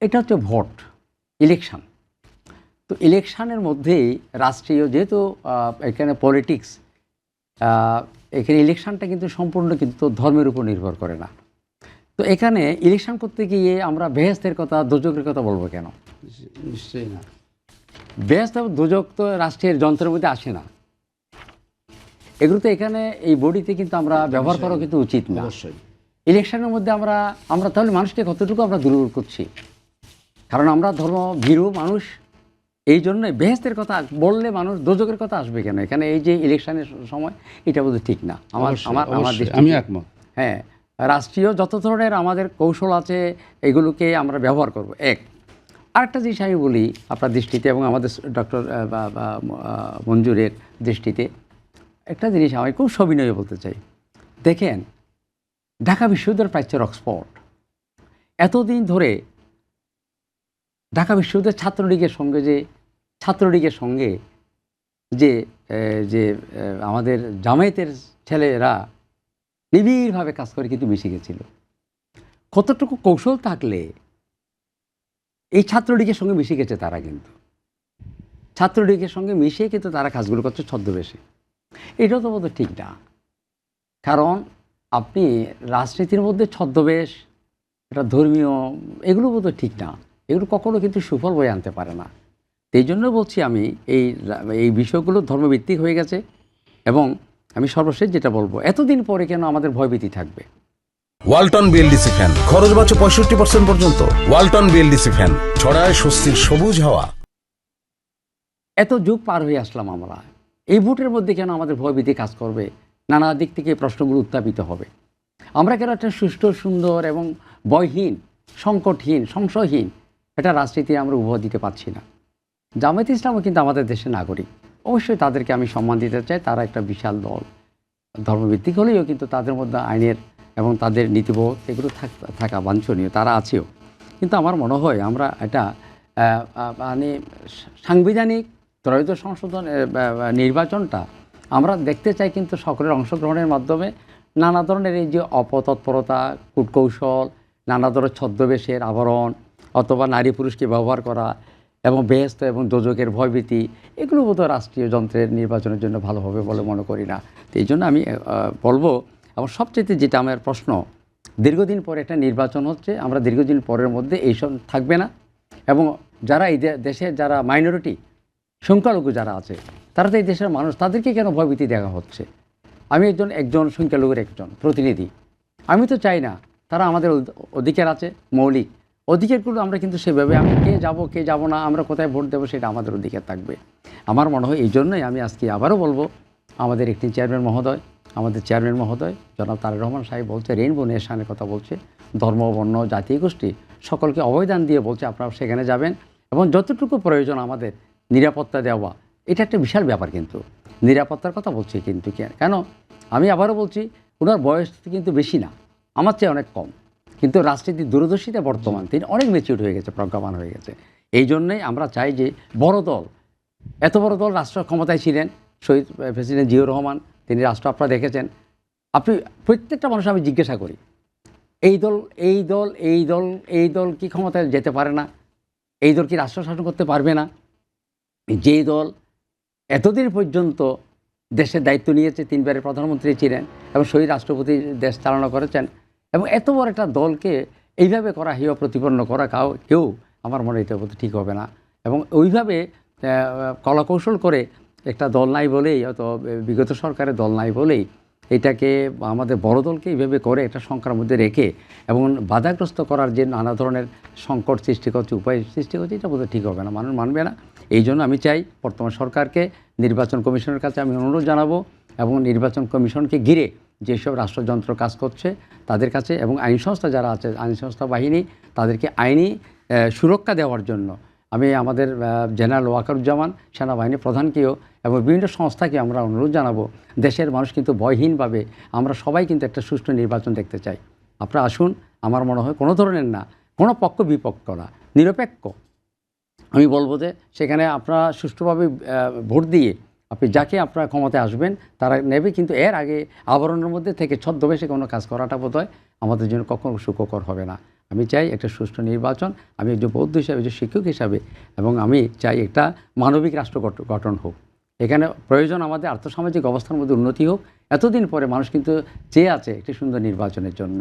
এটা হচ্ছে vote, election. তো ইলেকশনের মধ্যেই রাষ্ট্রীয় যেহেতু এখানে পলিটিক্স, এখানে ইলেকশনটা কিন্তু সম্পূর্ণ কিন্তু ধর্মের উপর নির্ভর করে না। তো এখানে ইলেকশন করতে গিয়ে আমরা বেহেশতের কথা, দোজকের কথা বলবো কেন? নিশ্চয়ই না। বেহেশত এবং দোজক তো রাষ্ট্রের যন্ত্রের মধ্যে আসে না। এগুলো তো এখানে এই বডিতে কিন্তু আমরা ব্যবহার করা কিন্তু উচিত না। অবশ্যই ইলেকশনের মধ্যে আমরা তাহলে মানুষকে কতটুকু আমরা দুর্বল করছি? কারণ আমরা ধর্ম ভীরু মানুষ, এই জন্যই বেহেশতের কথা বললে মানুষ দোজকের কথা আসবে কেন? এখানে এই যে ইলেকশনের সময়, এটা বোধহয় ঠিক না। আমার আমি একমত। হ্যাঁ, রাষ্ট্রীয় যত ধরনের আমাদের কৌশল আছে এগুলোকে আমরা ব্যবহার করব। আরেকটা জিনিস আমি বলি আপনার দৃষ্টিতে এবং আমাদের ডক্টর মঞ্জুরের দৃষ্টিতে, একটা জিনিস আমি খুব সবিনয়ে বলতে চাই। দেখেন, ঢাকা বিশ্ববিদ্যালয়ের প্রাচ্য অক্সফোর্ড এতদিন ধরে ঢাকা বিশ্ববিদ্যালয়ের ছাত্রলীগের সঙ্গে যে আমাদের জামায়াতের ছেলেরা নিবিড়ভাবে কাজ করে কিন্তু মিশে গেছিল। কতটুকু কৌশল থাকলে এই ছাত্রলীগের সঙ্গে মিশে গেছে তারা, কিন্তু ছাত্রলীগের সঙ্গে মিশে কিন্তু তারা কাজগুলো করছে ছদ্মবেশে। এটাও তো বোধহয় ঠিক না। কারণ আপনি রাজনীতির মধ্যে ছদ্মবেশ, এটা ধর্মীয়, এগুলো বোধহয় ঠিক না। এগুলো কখনো কিন্তু সুফল বয়ে আনতে পারে না। এই জন্য বলছি আমি এই বিষয়গুলো ধর্মভিত্তিক হয়ে গেছে। এবং আমি সর্বশেষ যেটা বলবো, এতদিন পরে কেন আমাদের ভয়ভীতি থাকবে? ওয়ালটন বিএলডিসি ফ্যান খরচ বাঁচে 65% পর্যন্ত। ওয়ালটন বিএলডিসি ফ্যান ছড়ায় স্বস্তির সবুজ হাওয়া। এত যুগ পার হয়ে আসলাম আমরা, এই ভোটের মধ্যে কেন আমাদের ভয়ভীতি কাজ করবে? নানা দিক থেকে প্রশ্নগুলো উত্থাপিত হবে। আমরা কেন একটা সুষ্ঠু, সুন্দর এবং ভয়হীন, সংকটহীন, সংশয়হীন একটা রাজনীতি আমরা উপহার দিতে পারছি না? জামায়াতে ইসলামও কিন্তু আমাদের দেশের নাগরিক, অবশ্যই তাদেরকে আমি সম্মান দিতে চাই। তারা একটা বিশাল দল, ধর্মভিত্তিক হলেও কিন্তু তাদের মধ্যে আইনের এবং তাদের নীতিবোধ এগুলো থাকা বাঞ্ছনীয়, তারা আছেও। কিন্তু আমার মনে হয় আমরা এটা মানে সাংবিধানিক ত্রয়োদশ সংশোধন নির্বাচনটা আমরা দেখতে চাই কিন্তু সকলের অংশগ্রহণের মাধ্যমে। নানা ধরনের এই যে অপতৎপরতা, কূটকৌশল, নানা ধরনের ছদ্মবেশের আবরণ, অথবা নারী পুরুষকে ব্যবহার করা এবং বেহেশত এবং দোজকের ভয়ভীতি, এগুলো বোধহয় রাষ্ট্রীয় যন্ত্রের নির্বাচনের জন্য ভালো হবে বলে মনে করি না। তো এই জন্য আমি বলবো, এবং সবচেয়ে যেটা আমার প্রশ্ন, দীর্ঘদিন পরে একটা নির্বাচন হচ্ছে, আমরা দীর্ঘদিন পরের মধ্যে এইসব থাকবে না। এবং যারা এই দেশের যারা মাইনরিটি, সংখ্যালঘু যারা আছে, তারা তো এই দেশের মানুষ, তাদেরকে কেন ভয়ভীতি দেওয়া হচ্ছে? আমি একজন সংখ্যালঘুর একজন প্রতিনিধি। আমি তো চাই না, তারা আমাদের অধিকার আছে, মৌলিক অধিকারগুলো আমরা কিন্তু সেভাবে, আমি কে যাব না, আমরা কোথায় ভোট দেবো, সেটা আমাদের অধিকার থাকবে। আমার মনে হয় এই জন্যই আমি আজকে আবারও বলবো, আমাদের একটি চেয়ারম্যান মহোদয় জনাব তারেক রহমান সাহেব বলছে, রেইনবো নেশনের কথা বলছে, ধর্ম, বর্ণ, জাতি, গোষ্ঠী সকলকে অবদান দিয়ে বলছে আপনারা সেখানে যাবেন এবং যতটুকু প্রয়োজন আমাদের নিরাপত্তা দেওয়া, এটা একটা বিশাল ব্যাপার। কিন্তু নিরাপত্তার কথা বলছি, কিন্তু কেন আমি আবারও বলছি, ওনার বয়স কিন্তু বেশি না, আমার চেয়ে অনেক কম, কিন্তু রাজনীতির দূরদর্শিতা বর্তমান তিনি অনেক ম্যাচিউর হয়ে গেছে, প্রজ্ঞাবান হয়ে গেছে। এই জন্যই আমরা চাই যে বড় দল, এত বড় দল রাষ্ট্র ক্ষমতায় ছিলেন শহীদ প্রেসিডেন্ট জিয়াউর রহমান, তিনি রাষ্ট্র আপনারা দেখেছেন। আপনি প্রত্যেকটা মানুষ আমি জিজ্ঞাসা করি, এই দল কি ক্ষমতায় যেতে পারে না? এই দল কি রাষ্ট্র শাসন করতে পারবে না? যেই দল এতদিন পর্যন্ত দেশের দায়িত্ব নিয়েছে, 3 বারের প্রধানমন্ত্রী ছিলেন এবং শহীদ রাষ্ট্রপতি দেশ চালনা করেছেন, এবং এত বড় একটা দলকে এইভাবে করা, হেয় প্রতিপন্ন করা কেউ আমার মনে এটা বলতে ঠিক হবে না। এবং ওইভাবে কলাকৌশল করে একটা দল নাই বলেই, অত বিগত সরকারের দল নাই বলেই এটাকে আমাদের বড় দলকে এইভাবে করে একটা সংখ্যার মধ্যে রেখে এবং বাধাগ্রস্ত করার যে নানা ধরনের সংকট সৃষ্টি করছে, উপায় সৃষ্টি করছে, এটা বোধহয় ঠিক হবে না, মানুষ মানবে না। এই জন্য আমি চাই বর্তমান সরকারকে, নির্বাচন কমিশনের কাছে আমি অনুরোধ জানাবো, এবং নির্বাচন কমিশনকে ঘিরে যেসব রাষ্ট্রযন্ত্র কাজ করছে তাদের কাছে, এবং আইন সংস্থা যারা আছে, আইন সংস্থা বাহিনী, তাদেরকে আইনি সুরক্ষা দেওয়ার জন্য আমি আমাদের জেনারেল ওয়াকারুজ্জামান সেনাবাহিনী প্রধানকেও এবং বিভিন্ন সংস্থাকে আমরা অনুরোধ জানাবো, দেশের মানুষ কিন্তু ভয়হীনভাবে, আমরা সবাই কিন্তু একটা সুষ্ঠু নির্বাচন দেখতে চাই। আপনারা আসুন, আমার মনে হয় কোনো ধরনের না, কোনো পক্ষ বিপক্ষ না, নিরপেক্ষ। আমি বলবো যে সেখানে আপনারা সুষ্ঠুভাবে ভোট দিয়ে আপনি যাকে আপনারা ক্ষমতায় আসবেন তারা নেবে, কিন্তু এর আগে আবরণের মধ্যে থেকে ছদ্মবেশে কোনো কাজ করাটা বোধহয় আমাদের জন্য কখনো সুখকর হবে না। আমি চাই একটা সুষ্ঠু নির্বাচন, আমি একজন বৌদ্ধ হিসাবে, একজন শিক্ষক হিসাবে, এবং আমি চাই একটা মানবিক রাষ্ট্র গঠন হোক। এখানে প্রয়োজন আমাদের আর্থসামাজিক অবস্থার মধ্যে উন্নতি হোক। এতদিন পরে মানুষ কিন্তু চেয়ে আছে একটি সুন্দর নির্বাচনের জন্য।